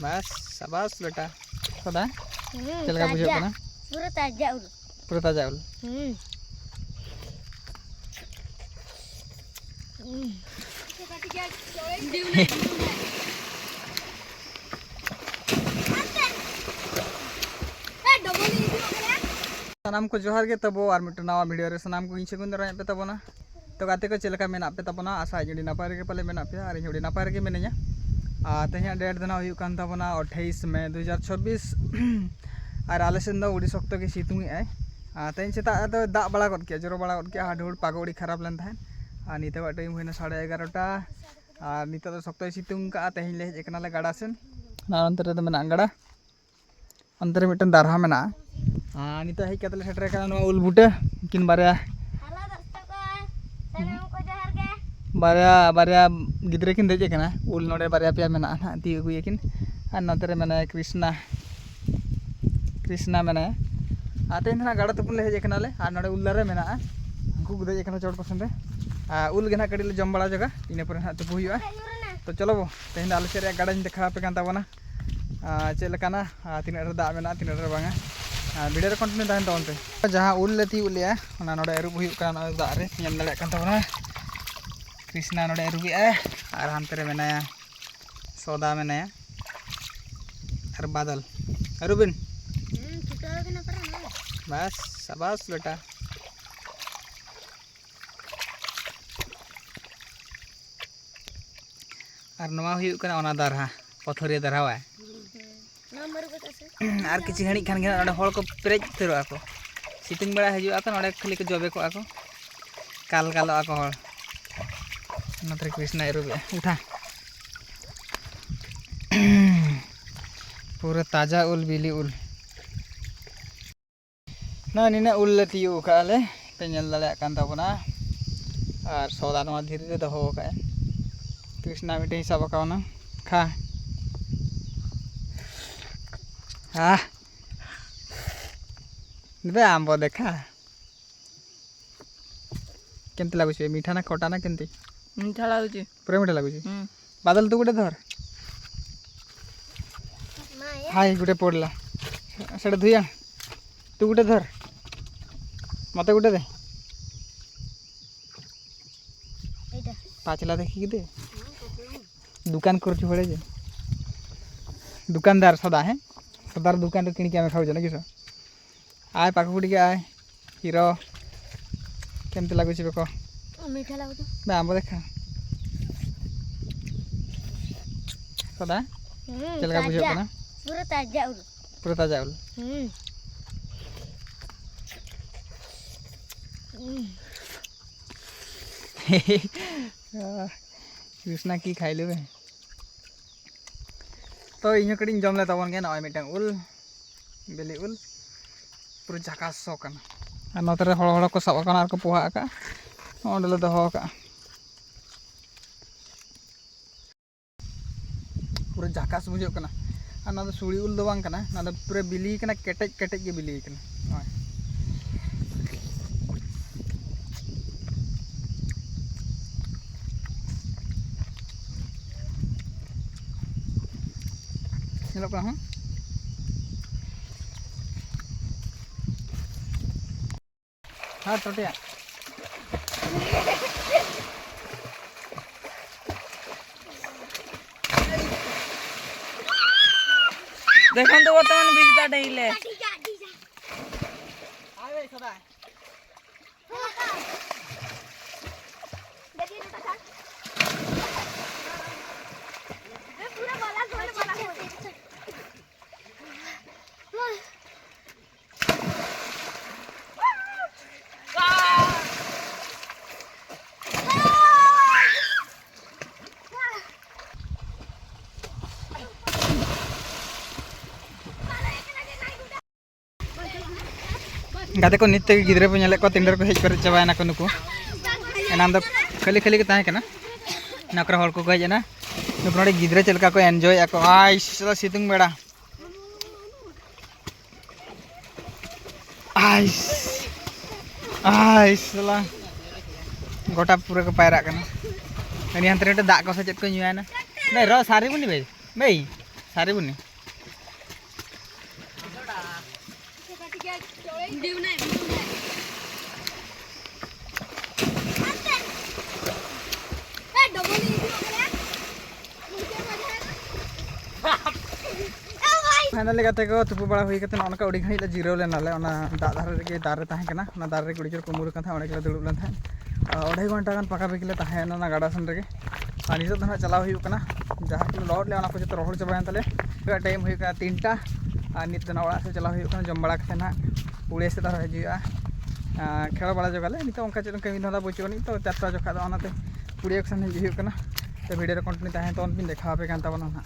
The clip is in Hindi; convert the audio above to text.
बस शाबाश बेटा सदा चल का बुझे ना पूरा ताजा उल पूरा ताजा उल सानाम को जोहार के तबो और मिट्टू नवा वीडियो रे सानाम को इंचे गुंदरा पे तबोना तो गाते को चलका मेना पे तबोना आशा जुड़ी नापाय रे पले मेना पे और जुड़ी नापाय रे मेनेया तेहा डेट देना हुई कान तबोना 28 मई 2024 और आले सेन दो उड़ी सख्त के सितुंग आय तेन सेता तो दाग बड़ा गद के जोरो बड़ा गद के हाडुड़ पागो उड़ी खराब लेन थान और नित टाइम हुई 11:30 और नित तो सख्त सितुंग का तेहन ले हेज एकना ले गाड़ा सेन अंतर रे मेना गाड़ा अंतर मिटन दारहा मेना नित हेज कतले सेटर kana नो उल बुटे किन बारे बारे बारे गिद्रे किन देजे kana उल नोडे बारे पे मेना ना ती अगुये किन और नतरे मेना कृष्णा कृष्णा मेना आते ना गाड़ा तुपुन ले हेज kana ले और नोडे उल रे मेना उनको गुदे kana चोट पसंद है उल गेना कड़ी ले जम बड़ा जगह इने पर ना तुपु हुआ तो चलो वो तेहन आले से गाड़ा देखा पे कान ताबोना चेक लेकाना तीन रे दा मेना तीन रे बांगा वीडियो रे कंटिन्यू तहन तौन पे जहाँ उल ले ती उलिया ओना नोडे अरुब हुई कान दा रे नेल दाड़े कान ताबोना कृष्णा नोडे अरुबी और हानते रे मेनाया सौदा मेनाया और बादल अरुबिन बस शाबाश बेटा और नवा हुई काना ओना दारहा पथरिया दारहा और किसी घड़ी खान गे हड़ को पेरेज उतरवा को सितुंग बेड़ा हजूआ को नोडे खाली को जबे को काल कालोआ को हड़ नोते कृष्णा अरुबे उठा पूरा ताजा उल बिली उल ना निना उल ले तियो काले पे नेल दाड़े कान ताबोना और सौदा नवा धीरे रे दोहो का कृष्णा मिटे हिसाब कावना खा हाँ दे आंबो देखा केमती लागुच मीठा ना खटा ना केमती मीठा लागुच पूरा मीठा लागुच बादल तू गोटे धर हाय गोटे पड़ला सेटा धुया तू गोटे धर मत गोटे दे पाचला देखी दे दुकान कर पड़े जे दुकानदार सदा है सदार दुकान किणी के खाऊ ना किस आय पाखुटी के आय हीरो केमती लगुच बेको मीठा लागुच बे आंब देखा सदा चलका बुझे ना पूरा ताजा उल पूरा ताजा उल कृष्णा की खाई लेबे तो इन कड़ी जम ले तबन के नय मिटन उल बेली उल पूरा झाकास सो कना और नतरे हड़ हड़ को सब कना को पोहा का ओंडले दोहो का पूरा झाकास बुझो कना और ना सुड़ी उल दो बांग कना ना पूरा बिली कना केटेज केटेज के बिली कना Hello ka हाँ टोटिया देखन तो वर्तमान बिजता डहिले आवे सदा गाते को नित्य गिद्रे पे नेले को तिंडर को हेज पर चबायना को नुकु एनाम दो खाली खाली के ताहे कना नकरा हड़ को हेज ना नुकु नोडे गिद्रे चलका को एन्जॉय आको आइस सितुंग बेड़ा आइस आइस ला गोटा पूरा को पायरा कना अनि हंतरे दाग को से चेत को न्युया ना नै र सारी मुनि भाई भाई सारी बुनी फाइनली गाते को तुपु बड़ा हुई कते नौनका उड़ी घड़ी ले जीरो ले नाले ओना दादार रे दारे ताहे कना ओना दारे रे उड़ी जोर कुमुर कथा ओडे के दुड़ुब लन थाहे 2.5 घंटा गान पका बेकिले ताहे ना गाडा सन रे आ नितो दना चलाव हुई कना जहां के लोड ले ओना को जतो रोहड़ चबायन तले टाइम हुई का 3टा आ नित दना ओड़ा से चलाव हुई कना जम बड़ा कते ना पुड़े से तार हजिया खेल बड़ा जगाले नितो ओंका चेन कमी धला बचोनी तो 4टा जखा द ओनाते पुड़े सन हजि हुई कना तो वीडियो रे कंटिन्यू ताहे तो बिन देखा पे कान ताबना